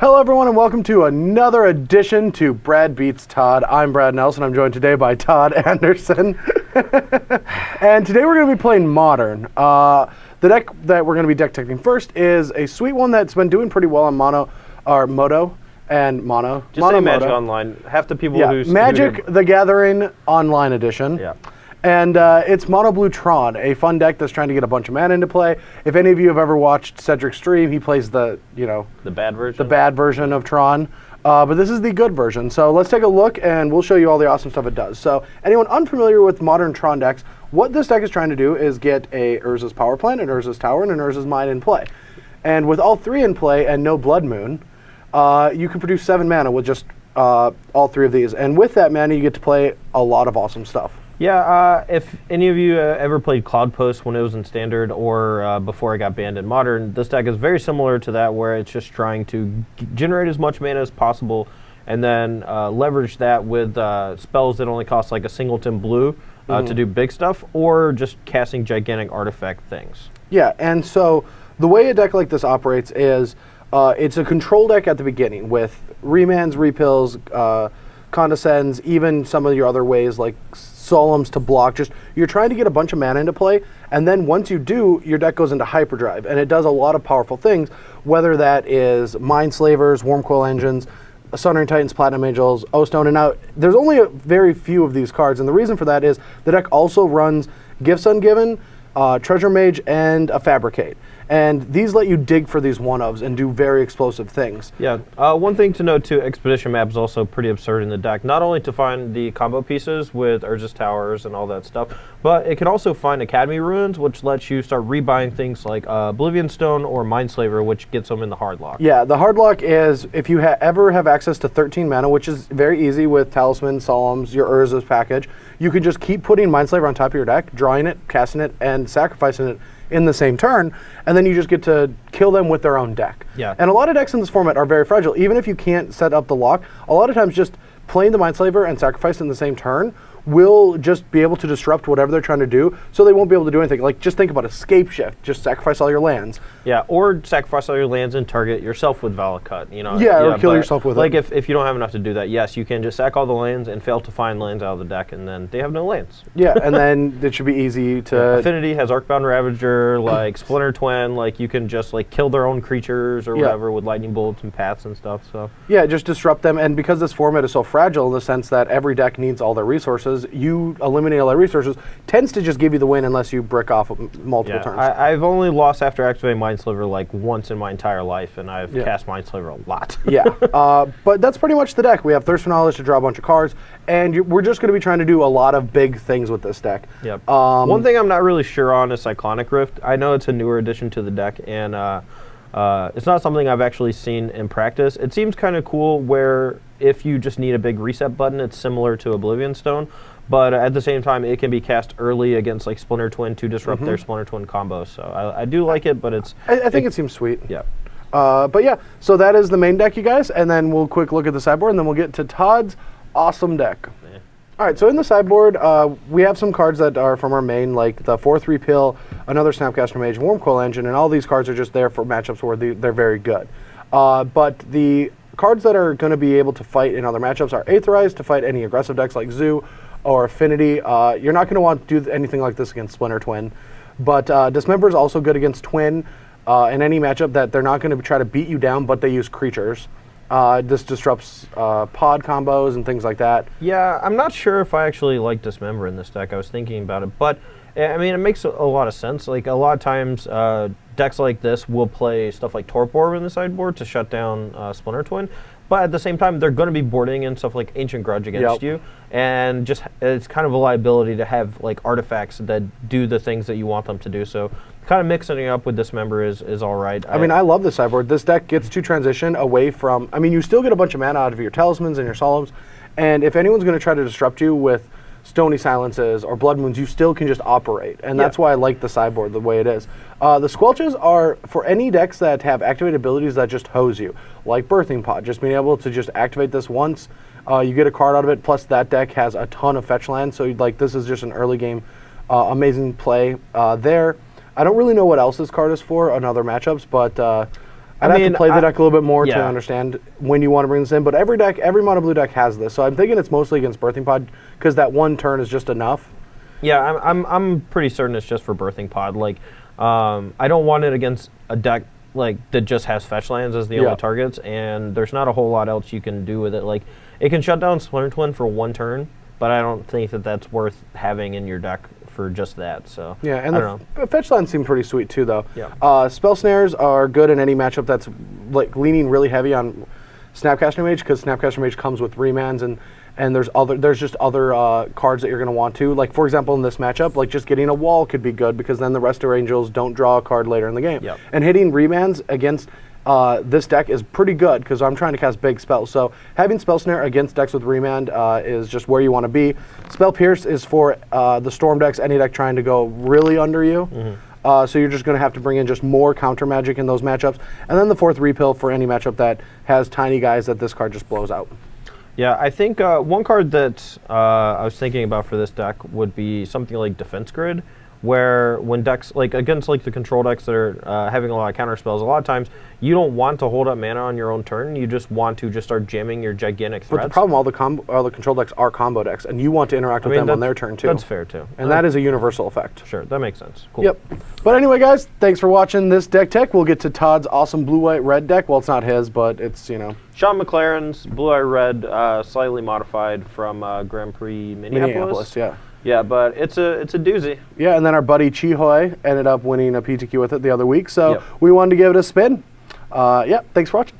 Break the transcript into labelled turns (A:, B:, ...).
A: Hello, everyone, and welcome to another edition to Brad Beats Todd. I'm Brad Nelson. I'm joined today by Todd Anderson. And today we're going to be playing Modern. The deck that we're going to be deck teching first is a sweet one that's been doing pretty well on Moto and Mono.
B: Just say Magic Online. Half the people who...
A: Magic the Gathering Online Edition.
B: Yeah.
A: And it's Mono Blue Tron, a fun deck that's trying to get a bunch of mana into play. If any of you have ever watched Cedric stream, he plays the
B: bad version.
A: The bad version of Tron. But this is the good version. So let's take a look, and we'll show you all the awesome stuff it does. So anyone unfamiliar with modern Tron decks, what this deck is trying to do is get a Urza's Power Plant, an Urza's Tower, and an Urza's Mine in play. And with all three in play and no Blood Moon, you can produce 7 mana with just all three of these. And with that mana, you get to play a lot of awesome stuff.
B: Yeah, if any of you ever played Cloud Post when it was in Standard or before it got banned in Modern, this deck is very similar to that, where it's just trying to generate as much mana as possible and then leverage that with spells that only cost like a singleton blue to do big stuff, or just casting gigantic artifact things.
A: Yeah, and so the way a deck like this operates is it's a control deck at the beginning with remands, repills, condescends, even some of your other ways like Solemns to block. Just you're trying to get a bunch of mana into play, and then once you do, your deck goes into hyperdrive, and it does a lot of powerful things, whether that is Mind Slavers, Wormcoil Engines, Sundering Titans, Platinum Angels, O-Stone, and now there's only a very few of these cards, and the reason for that is the deck also runs Gifts Ungiven, Treasure Mage, and a Fabricate. And these let you dig for these one-ofs and do very explosive things.
B: Yeah, one thing to note too, Expedition Map is also pretty absurd in the deck. Not only to find the combo pieces with Urza's Towers and all that stuff, but it can also find Academy Ruins, which lets you start rebuying things like Oblivion Stone or Mindslaver, which gets them in the hard lock.
A: Yeah, the hard lock is if you ever have access to 13 mana, which is very easy with Talisman, Solemns, your Urza's package, you can just keep putting Mindslaver on top of your deck, drawing it, casting it, and sacrificing it in the same turn, and then you just get to kill them with their own deck.
B: Yeah.
A: And a lot of decks in this format are very fragile. Even if you can't set up the lock, a lot of times just playing the Mindslaver and sacrificing in the same turn will just be able to disrupt whatever they're trying to do, so they won't be able to do anything. Like, just think about Escape Shift. Just sacrifice all your lands.
B: Yeah, or sacrifice all your lands and target yourself with Valakut. You know.
A: Yeah, or kill yourself with
B: like
A: it.
B: Like if you don't have enough to do that, yes, you can just sack all the lands and fail to find lands out of the deck, and then they have no lands.
A: Yeah, and then it should be easy to...
B: Yeah, Affinity has Arcbound Ravager, like Splinter Twin, like you can just like kill their own creatures or whatever with Lightning Bolts and Paths and stuff, so... Yeah,
A: just disrupt them, and because this format is so fragile in the sense that every deck needs all their resources, you eliminate all their resources tends to just give you the win unless you brick off multiple turns.
B: I've only lost after activating Mindslaver like once in my entire life, and I've cast Mindslaver a lot.
A: Yeah, but that's pretty much the deck. We have Thirst for Knowledge to draw a bunch of cards, and we're just going to be trying to do a lot of big things with this deck.
B: Yep. One thing I'm not really sure on is Cyclonic Rift. I know it's a newer addition to the deck, and it's not something I've actually seen in practice. It seems kind of cool where if you just need a big reset button, it's similar to Oblivion Stone. But at the same time, it can be cast early against like Splinter Twin to disrupt their Splinter Twin combo. So I do like it, but it's...
A: I think it seems sweet.
B: Yeah.
A: But yeah, so that is the main deck, you guys. And then we'll quick look at the sideboard, and then we'll get to Todd's awesome deck. Yeah. All right, so in the sideboard, we have some cards that are from our main, like the 4/3 Pill, another Snapcaster Mage, Wormcoil Engine, and all these cards are just there for matchups where they're very good. But the cards that are going to be able to fight in other matchups are Aetherized to fight any aggressive decks like Zoo, or Affinity. You're not going to want to do anything like this against Splinter Twin. But Dismember is also good against Twin in any matchup that they're not going to try to beat you down, but they use creatures. This disrupts pod combos and things like that.
B: Yeah, I'm not sure if I actually like Dismember in this deck. I was thinking about it, but I mean, it makes a lot of sense. Like a lot of times, decks like this will play stuff like Torpor in the sideboard to shut down Splinter Twin. But at the same time, they're going to be boarding in stuff like Ancient Grudge against you, and just it's kind of a liability to have like artifacts that do the things that you want them to do. So kind of mixing it up with Dismember is all right.
A: I mean, I love this sideboard. This deck gets to transition away from... I mean, you still get a bunch of mana out of your Talismans and your Solemns, and if anyone's going to try to disrupt you with Stony Silences or Blood Moons, you still can just operate, and that's why I like the sideboard the way it is. The Squelches are for any decks that have activated abilities that just hose you, like Birthing Pod. Just being able to just activate this once, you get a card out of it, plus that deck has a ton of fetch land, so this is just an early game amazing play there. I don't really know what else this card is for in other matchups, but I'd have to play the deck a little bit more to
B: yeah.
A: understand when you want to bring this in, but every mono blue deck has this, so I'm thinking it's mostly against Birthing Pod because that one turn is just enough.
B: Yeah, I'm pretty certain it's just for Birthing Pod. Like, I don't want it against a deck like that just has fetch lands as the only targets, and there's not a whole lot else you can do with it. Like, it can shut down Splinter Twin for one turn, but I don't think that that's worth having in your deck for just that. So
A: yeah, and
B: the
A: fetch lands seem pretty sweet too, though.
B: Yeah.
A: Spell Snares are good in any matchup that's like leaning really heavy on Snapcaster Mage, because Snapcaster Mage comes with remands, and there's just other cards that you're going to want to. Like, for example, in this matchup, like just getting a wall could be good, because then the Resto Angels don't draw a card later in the game.
B: Yep.
A: And hitting remands against this deck is pretty good, because I'm trying to cast big spells. So having Spell Snare against decks with remand is just where you want to be. Spell Pierce is for the Storm decks, any deck trying to go really under you. So you're just going to have to bring in just more counter magic in those matchups. And then the 4th Repill for any matchup that has tiny guys that this card just blows out.
B: Yeah, I think one card that I was thinking about for this deck would be something like Defense Grid, where when decks, like against like the control decks that are having a lot of counter spells, a lot of times you don't want to hold up mana on your own turn. You just want to just start jamming your gigantic threats.
A: But the problem, all the control decks are combo decks, and you want to interact with them on their turn too.
B: That's fair too.
A: And that is a universal effect.
B: Sure, that makes sense. Cool.
A: Yep. But anyway, guys, thanks for watching this deck tech. We'll get to Todd's awesome blue-white-red deck. Well, it's not his, but it's, you know.
B: Sean McLaren's blue-eye-red, slightly modified from Grand Prix Minneapolis.
A: Yeah.
B: Yeah, but it's a doozy.
A: Yeah, and then our buddy Chihoy ended up winning a PTQ with it the other week, so we wanted to give it a spin. Yeah, thanks for watching.